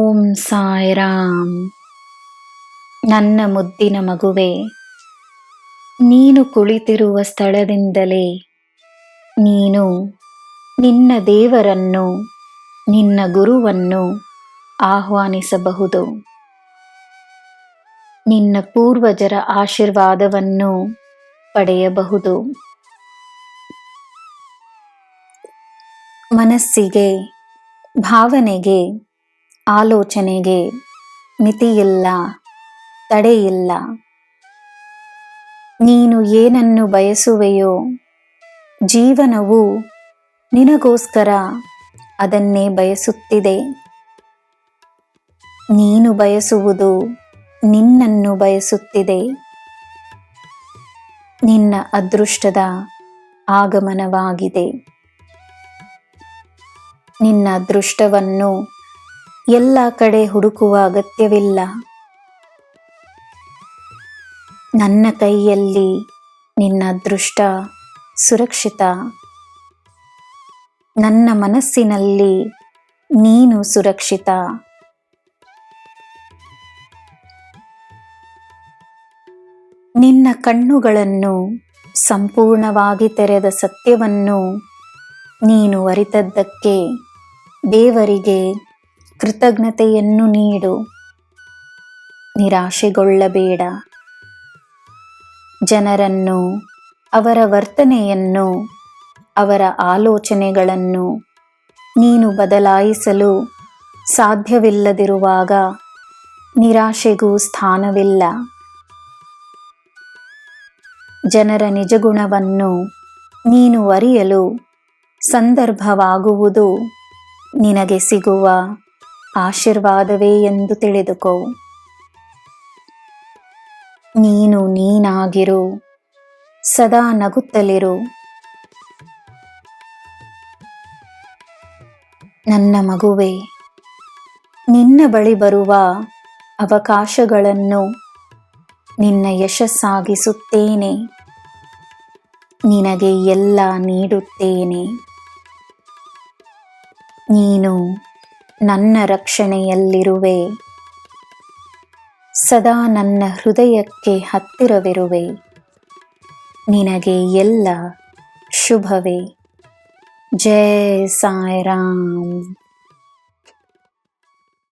ಓಂ ಸಾಯಿರಾಮ್. ನನ್ನ ಮುದ್ದಿನ ಮಗುವೆ, ನೀನು ಕುಳಿತಿರುವ ಸ್ಥಳದಿಂದಲೇ ನೀನು ನಿನ್ನ ದೇವರನ್ನು, ನಿನ್ನ ಗುರುವನ್ನು ಆಹ್ವಾನಿಸಬಹುದು. ನಿನ್ನ ಪೂರ್ವಜರ ಆಶೀರ್ವಾದವನ್ನು ಪಡೆಯಬಹುದು. ಮನಸ್ಸಿಗೆ, ಭಾವನೆಗೆ, ಆಲೋಚನೆಗೆ ಮಿತಿಯಿಲ್ಲ, ತಡೆಯಿಲ್ಲ. ನೀನು ಏನನ್ನು ಬಯಸುವೆಯೋ ಜೀವನವು ನಿನಗೋಸ್ಕರ ಅದನ್ನೇ ಬಯಸುತ್ತಿದೆ. ನೀನು ಬಯಸುವುದು ನಿನ್ನನ್ನು ಬಯಸುತ್ತಿದೆ. ನಿನ್ನ ಅದೃಷ್ಟದ ಆಗಮನವಾಗಿದೆ. ನಿನ್ನ ಅದೃಷ್ಟವನ್ನು ಎಲ್ಲ ಕಡೆ ಹುಡುಕುವ ಅಗತ್ಯವಿಲ್ಲ. ನನ್ನ ಕೈಯಲ್ಲಿ ನಿನ್ನ ಅದೃಷ್ಟ ಸುರಕ್ಷಿತ. ನನ್ನ ಮನಸ್ಸಿನಲ್ಲಿ ನೀನು ಸುರಕ್ಷಿತ. ನಿನ್ನ ಕಣ್ಣುಗಳನ್ನು ಸಂಪೂರ್ಣವಾಗಿ ತೆರೆದ ಸತ್ಯವನ್ನು ನೀನು ಅರಿತದ್ದಕ್ಕೆ ದೇವರಿಗೆ ಕೃತಜ್ಞತೆಯನ್ನು ನೀಡು. ನಿರಾಶೆಗೊಳ್ಳಬೇಡ. ಜನರನ್ನು, ಅವರ ವರ್ತನೆಯನ್ನು, ಅವರ ಆಲೋಚನೆಗಳನ್ನು ನೀನು ಬದಲಾಯಿಸಲು ಸಾಧ್ಯವಿಲ್ಲದಿರುವಾಗ ನಿರಾಶೆಗೂ ಸ್ಥಾನವಿಲ್ಲ. ಜನರ ನಿಜಗುಣವನ್ನು ನೀನು ಅರಿಯಲು ಸಂದರ್ಭವಾಗುವುದು ನಿನಗೆ ಸಿಗುವ ಆಶೀರ್ವಾದವೇ ಎಂದು ತಿಳಿದುಕೋ. ನೀನು ನೀನಾಗಿರು, ಸದಾ ನಗುತ್ತಲಿರು. ನನ್ನ ಮಗುವೆ, ನಿನ್ನ ಬಳಿ ಬರುವ ಅವಕಾಶಗಳನ್ನು ನಿನ್ನ ಯಶಸ್ಸಾಗಿಸುತ್ತೇನೆ. ನಿನಗೆ ಎಲ್ಲ ನೀಡುತ್ತೇನೆ. ನೀನು ನನ್ನ ರಕ್ಷಣೆಯಲ್ಲಿರುವೆ. ಸದಾ ನನ್ನ ಹೃದಯಕ್ಕೆ ಹತ್ತಿರವಿರುವೆ. ನಿನಗೆ ಎಲ್ಲ ಶುಭವೇ. ಜೈ ಸಾಯಿರಾಮ್.